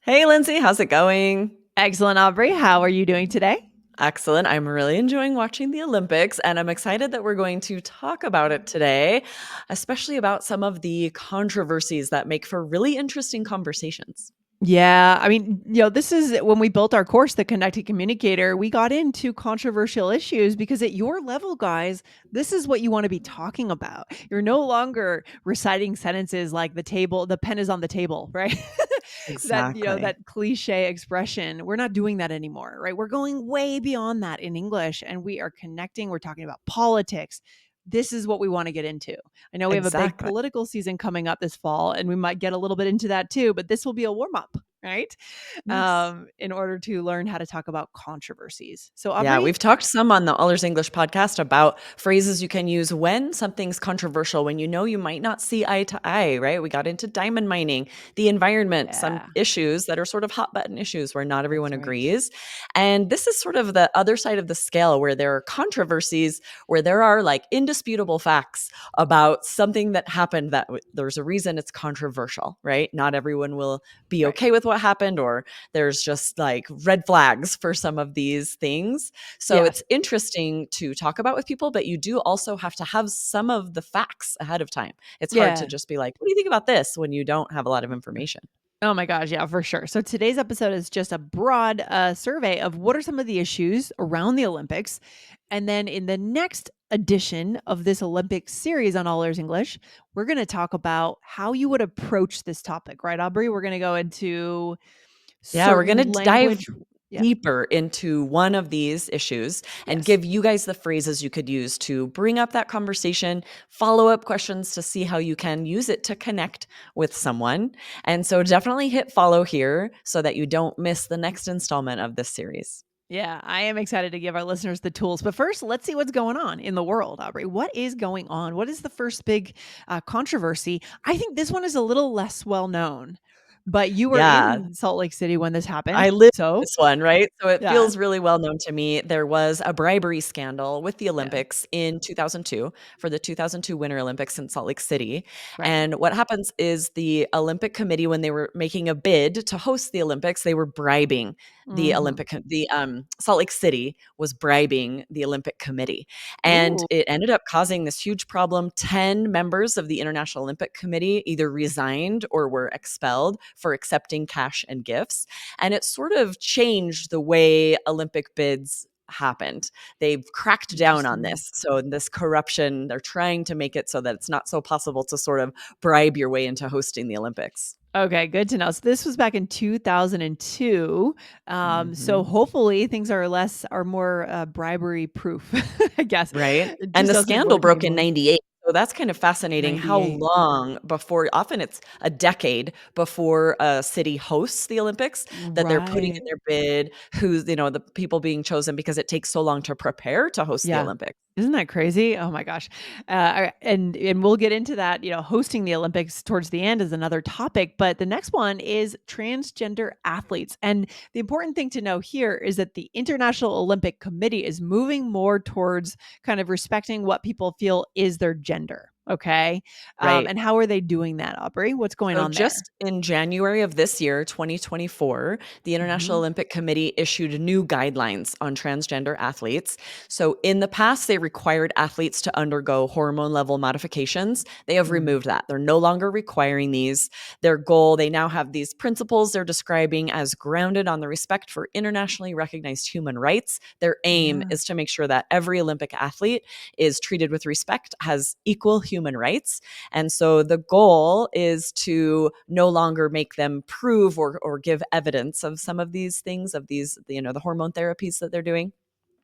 Hey, Lindsay, how's it going? Excellent, Aubrey. How are you doing today? Excellent. I'm really enjoying watching the Olympics, and I'm excited that we're going to talk about it today, especially about some of the controversies that make for really interesting conversations. Yeah, this is when we built our course, The Connected Communicator, we got into controversial issues because at your level, guys, this is what you want to be talking about. You're no longer reciting sentences like the pen is on the table, right? Exactly. That cliche expression. We're not doing that anymore, right? We're going way beyond that in English and we are connecting. We're talking about politics. This is what we want to get into. I know we have a big Exactly. political season coming up this fall, and we might get a little bit into that too, but this will be a warm up, right? Yes. In order to learn how to talk about controversies. So, Yeah, Aubrey, we've talked some on the Allers English podcast about phrases you can use when something's controversial, when you know you might not see eye to eye, right? We got into diamond mining, the environment, some yeah, issues that are sort of hot button issues where not everyone that's right. agrees. And this is sort of the other side of the scale where there are controversies, where there are like indisputable facts about something that happened that there's a reason it's controversial, right? Not everyone will be Right. okay with what happened, or there's just like red flags for some of these things. So Yes. it's interesting to talk about with people, but you do also have to have some of the facts ahead of time. It's hard to Yeah. just be like, what do you think about this when you don't have a lot of information? Oh my gosh, yeah, for sure. So today's episode is just a broad survey of what are some of the issues around the Olympics. And then in the next edition of this Olympic series on All Ears English, we're going to talk about how you would approach this topic, right, Aubrey? We're going to go into Yeah, we're going certain to dive language. Yeah. deeper into one of these issues and Yes. give you guys the phrases you could use to bring up that conversation, follow up questions to see how you can use it to connect with someone. And so definitely hit follow here so that you don't miss the next installment of this series. Yeah, I am excited to give our listeners the tools. But first, let's see what's going on in the world, Aubrey. What is going on? What is the first big controversy? I think this one is a little less well known, but you were Yeah, in Salt Lake City when this happened. I lived So, this one, right? So it yeah, feels really well known to me. There was a bribery scandal with the yeah, Olympics in 2002 for the 2002 Winter Olympics in Salt Lake City. right. And what happens is the Olympic Committee, when they were making a bid to host the Olympics, they were bribing Hmm. the Salt Lake City was bribing the Olympic Committee. And Ooh, it ended up causing this huge problem. 10 members of the International Olympic Committee either resigned or were expelled for accepting cash and gifts, and it sort of changed the way Olympic bids happened. They've cracked down on interesting. this. So this corruption, they're trying to make it so that it's not so possible to sort of bribe your way into hosting the Olympics. Okay, good to know. So this was back in 2002. So Mhm. hopefully things are more bribery proof, I guess. Right? It And just the doesn't scandal work broke in anymore. '98. So that's kind of fascinating how 98. long before, often it's a decade before a city hosts the Olympics, that they're putting in Right. their bid, who's, the people being chosen because it takes so long to prepare to host the Yeah. Olympics. Isn't that crazy? Oh my gosh. And we'll get into that, hosting the Olympics towards the end is another topic, but the next one is transgender athletes. And the important thing to know here is that the International Olympic Committee is moving more towards kind of respecting what people feel is their gender. Okay. Right. And how are they doing that, Aubrey? What's going So on there? just in January of this year, 2024, the International Hmm. Olympic Committee issued new guidelines on transgender athletes. So in the past, they required athletes to undergo hormone level modifications. They have Hmm. removed that. They're no longer requiring these. Their goal, they now have these principles they're describing as grounded on the respect for internationally recognized human rights. Their aim Yeah. is to make sure that every Olympic athlete is treated with respect, has equal human rights. And so the goal is to no longer make them prove or give evidence of some of these things, of these, the hormone therapies that they're doing.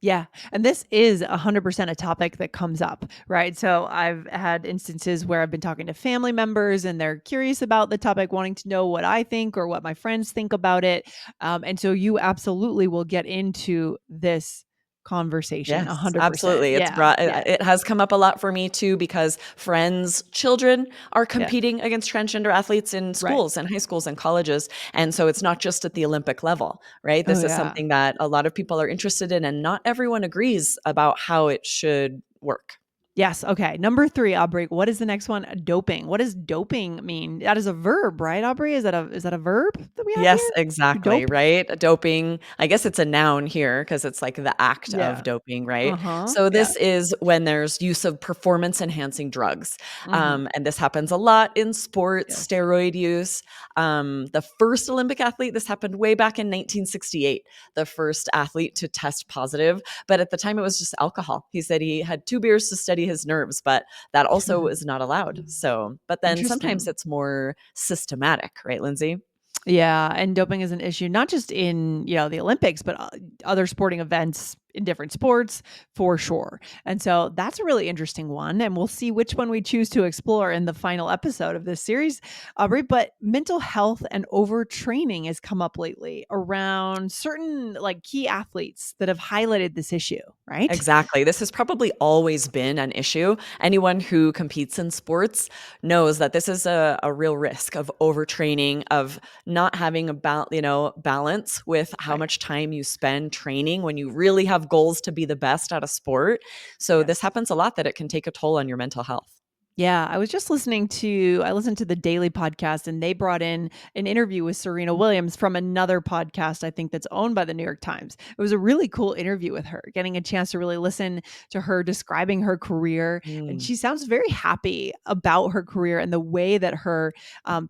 Yeah. And this is 100% a topic that comes up, right? So I've had instances where I've been talking to family members and they're curious about the topic, wanting to know what I think or what my friends think about it. And so you absolutely will get into this conversation Yes, 100%. absolutely. It's Yeah. brought Yeah. it has come up a lot for me too, because friends' children are Yeah. competing against transgender athletes in Right. schools and high schools and colleges. And so it's not just at the Olympic level, right? Oh, This is yeah. something that a lot of people are interested in, and not everyone agrees about how it should work. Yes. Okay. Number 3, Aubrey. What is the next one? Doping. What does doping mean? That is a verb, right, Aubrey? Is that a verb that we have Yes, here? To exactly, dope? right? Doping, I guess it's a noun here because it's like the act of Yeah. doping, right? Uh-huh. So Yeah. this is when there's use of performance enhancing drugs. Mhm. And this happens a lot in sports, Yes. steroid use. The first Olympic athlete, this happened way back in 1968, the first athlete to test positive. But at the time, it was just alcohol. He said he had 2 beers to steady his nerves, but that also is not allowed. So, but then sometimes Interesting. it's more systematic, right, Lindsay? Yeah, and doping is an issue not just in, the Olympics, but other sporting events in different sports for sure. And so that's a really interesting one, and we'll see which one we choose to explore in the final episode of this series, Aubrey. But mental health and overtraining has come up lately around certain like key athletes that have highlighted this issue, right? Exactly. This has probably always been an issue. Anyone who competes in sports knows that this is a real risk of overtraining, of not having balance with how Right. much time you spend training when you really have goals to be the best at a sport. So this Yes. happens a lot that it can take a toll on your mental health. Yeah, I listened to the Daily podcast and they brought in an interview with Serena Williams from another podcast, I think that's owned by the New York Times. It was a really cool interview with her, getting a chance to really listen to her describing her career. And Mm, she sounds very happy about her career and the way that her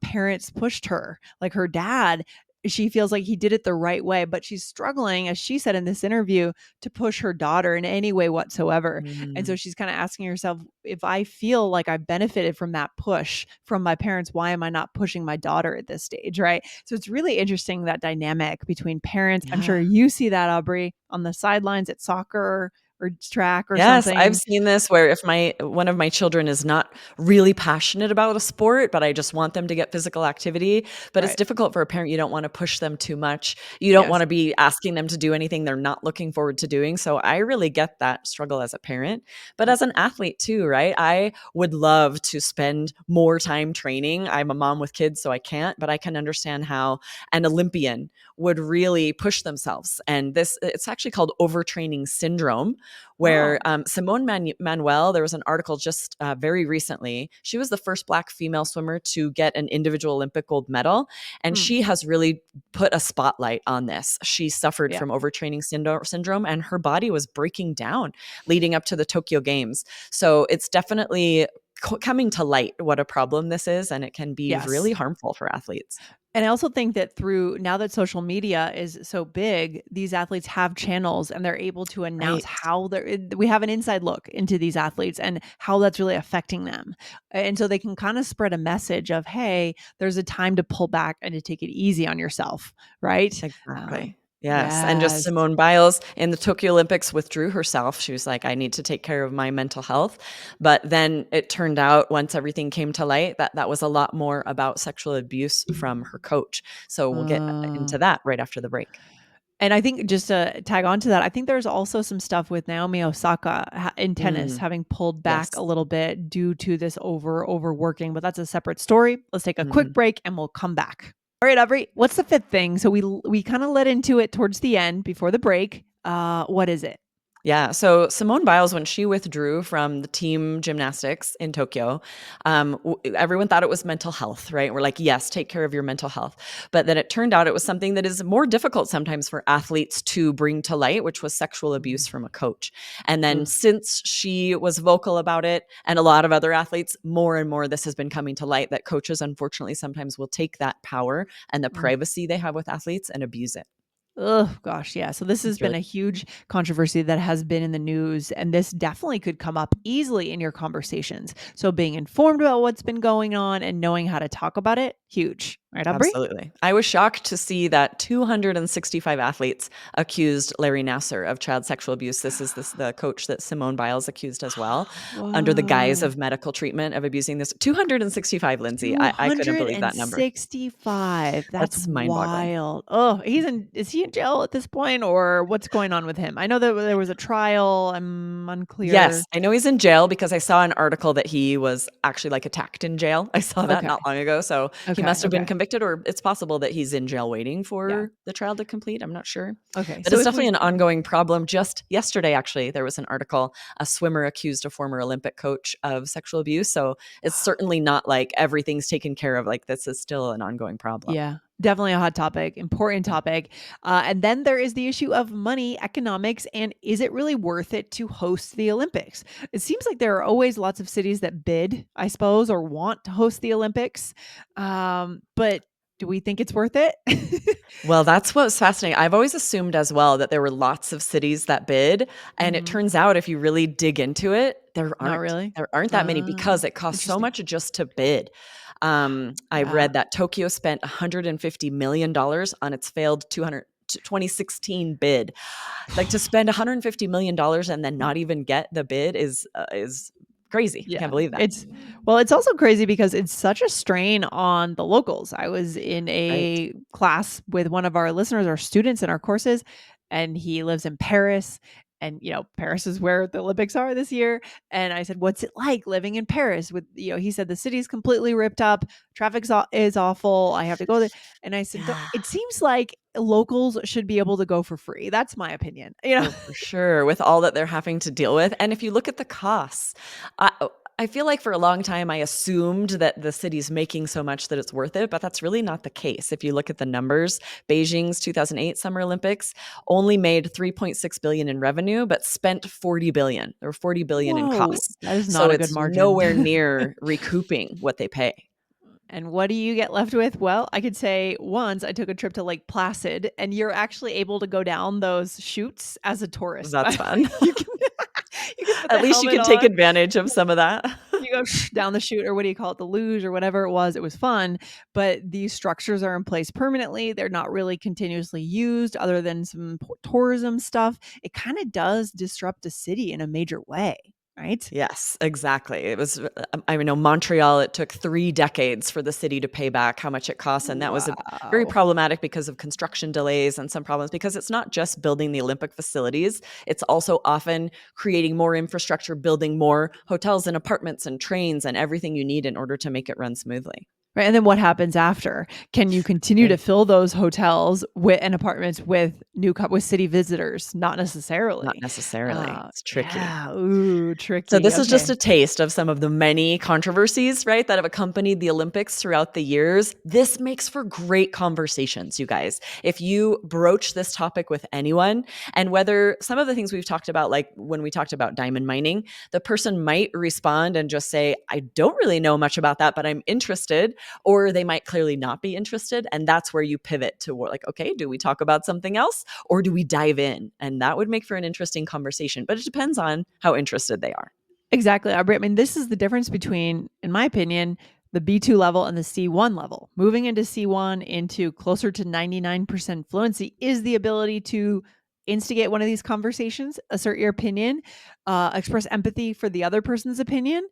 parents pushed her. Like her dad, she feels like he did it the right way, but she's struggling, as she said in this interview, to push her daughter in any way whatsoever. And so mm. she's kind of asking herself, if I feel like I benefited from that push from my parents, why am I not pushing my daughter at this stage? Right. So it's really interesting, that dynamic between parents. I'm Yeah. sure you see that, Aubrey, on the sidelines at soccer or track or Yes, I've something. seen this where if my one of my children is not really passionate about a sport, but I just want them to get physical activity, but it's Right. difficult for a parent. You don't want to push them too much. You don't Yes. want to be asking them to do anything they're not looking forward to doing. So I really get that struggle as a parent, but Right. as an athlete too, right? I would love to spend more time training. I'm a mom with kids, so I can't, but I can understand how an Olympian would really push themselves. And it's actually called overtraining syndrome where Oh. Simone Manuel, there was an article just very recently. She was the first Black female swimmer to get an individual Olympic gold medal. And Mm. she has really put a spotlight on this. She suffered Yeah. from overtraining syndrome and her body was breaking down leading up to the Tokyo Games. So it's definitely coming to light what a problem this is. And it can be really Yes. harmful for athletes. And I also think that through now that social media is so big, these athletes have channels and they're able to announce Right. how we have an inside look into these athletes and how that's really affecting them. And so they can kind of spread a message of, hey, there's a time to pull back and to take it easy on yourself, right? Exactly. Yes, and just Yes. Simone Biles in the Tokyo Olympics withdrew herself. She was like, "I need to take care of my mental health." But then it turned out once everything came to light that that was a lot more about sexual abuse from her coach. So we'll get Uh, into that right after the break. and I think just to tag on to that, I think there's also some stuff with Naomi Osaka in tennis Mm, having pulled back a yes. little bit due to this overworking, but that's a separate story. Let's take a quick Mhm. break and we'll come back. All right, Aubrey, what's the fifth thing? So we kind of led into it towards the end before the break. What is it? Yeah. So Simone Biles, when she withdrew from the team gymnastics in Tokyo, everyone thought it was mental health, right? We're like, yes, take care of your mental health. But then it turned out it was something that is more difficult sometimes for athletes to bring to light, which was sexual abuse Mm. from a coach. And then Ugh. since she was vocal about it, and a lot of other athletes, more and more this has been coming to light that coaches, unfortunately, sometimes will take that power and the Mm. privacy they have with athletes and abuse it. Oh gosh, yeah. So this has It's really been a huge controversy that has been in the news, and this definitely could come up easily in your conversations. So being informed about what's been going on and knowing how to talk about it, huge. Right, Aubrey? Absolutely. I was shocked to see that 265 athletes accused Larry Nasser of child sexual abuse. This the coach that Simone Biles accused as well, under the guise Whoa. of medical treatment of abusing this 265, Lindsay. I couldn't believe that number. 265. That's That's mind-boggling. wild. Oh, is he in jail at this point or what's going on with him? I know that there was a trial. I'm Yes, unclear. I know he's in jail because I saw an article that he was actually, like, attacked in jail. I saw that Okay. not long ago, so he Okay. must have been Okay. convicted, or it's possible that he's in jail waiting Yeah. for the trial to complete. I'm not sure. Okay. But So it's if definitely we an ongoing problem. Just yesterday, actually, there was an article, a swimmer accused a former Olympic coach of sexual abuse. So it's certainly not like everything's taken care of. Like this is still an ongoing problem. Yeah, definitely a hot topic, important Yeah. topic. And then there is the issue of money, economics, and is it really worth it to host the Olympics? It seems like there are always lots of cities that bid, I suppose, or want to host the Olympics. But do we think it's worth it? Well, that's what's fascinating. I've always assumed as well that there were lots of cities that bid, and it Mhm. turns out if you really dig into it, there Not aren't. really. There aren't that many because it costs so Interesting. much just to bid. I Yeah. read that Tokyo spent $150 million on its failed 2016 bid. Like to spend $150 million and then not even get the bid is crazy. I can't Yeah, believe that. it's well, it's also crazy because it's such a strain on the locals. I was in Right. a class with one of our listeners, our students in our courses, and he lives in Paris. And Paris is where the Olympics are this year. And I said, "What's it like living in Paris?" He said the city's completely ripped up, is awful. I have to go there. And I said, Yeah. "It seems like locals should be able to go for free." That's my opinion. Oh, for sure, with all that they're having to deal with, and if you look at the costs, I I feel like for a long time I assumed that the city's making so much that it's worth it, but that's really not the case. If you look at the numbers, Beijing's 2008 Summer Olympics only made 3.6 billion in revenue, but spent 40 billion. There were 40 billion in Whoa, costs. that is not So a good it's margin. nowhere near recouping what they pay. And what do you get left with? Well, I could say once I took a trip to Lake Placid, and you're actually able to go down those chutes as a tourist. That's fun. You can you can put At the least you helmet can take on. advantage of some of that. You go down the chute, or what do you call it? The luge or whatever it was. It was fun, but these structures are in place permanently. They're not really continuously used other than some tourism stuff. It kind of does disrupt a city in a major way, right? Yes, exactly. It was, I know Montreal, it took 3 decades for the city to pay back how much it costs, and that was a very Wow. problematic because of construction delays and some problems because it's not just building the Olympic facilities, it's also often creating more infrastructure, building more hotels and apartments and trains and everything you need in order to make it run smoothly. Right, and then what happens after? Can you continue to Right? fill those hotels and apartments with with city visitors? Not Not necessarily. necessarily. It's tricky. Yeah. Ooh, So tricky. this is just Okay. a taste of some of the many controversies, right, that have accompanied the Olympics throughout the years. This makes for great conversations, you guys. If you broach this topic with anyone, and whether some of the things we've talked about, like when we talked about diamond mining, the person might respond and just say, I don't really know much about that, but I'm interested, or they might clearly not be interested. And that's where you pivot to like, okay, do we talk about something else or do we dive in? And that would make for an interesting conversation, but it depends on how interested they are. Exactly, Aubrey. I mean, this is the difference between, in my opinion, the B2 level and the C1 level. Moving into C1 into closer to 99% fluency is the ability to instigate one of these conversations, assert your opinion, express empathy for the other person's opinion,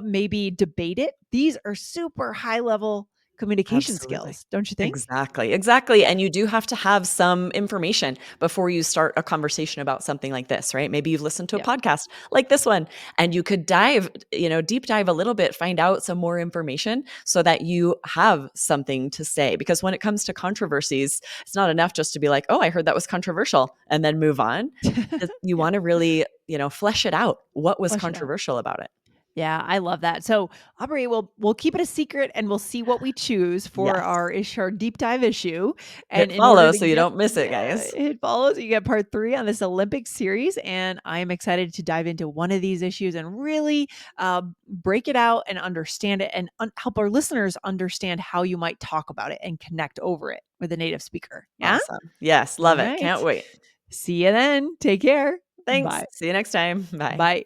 maybe debate it. These are super high level communication Absolutely. skills, don't you think? Exactly, exactly, and you do have to have some information before you start a conversation about something like this, right? Maybe you've listened to a Yeah. podcast like this one, and you could dive, deep dive a little bit, find out some more information so that you have something to say. Because when it comes to controversies, it's not enough just to be like, "Oh, I heard that was controversial," and then move on. You Yeah. wanna really, flesh it out. What was Flush it out. controversial about it? Yeah, I love that. So, Aubrey, we'll keep it a secret and we'll see what we choose for Yes. our deep dive issue. And Hit in order follow to so you get don't miss it, yeah, guys. it follows. You get part 3 on this Olympic series, and I am excited to dive into one of these issues and really break it out and understand it, and help our listeners understand how you might talk about it and connect over it with a native speaker. Yeah. Awesome. Yes, All love it. Can't right. wait. See you then. Take care. Thanks. Bye. See you next time. Bye. Bye.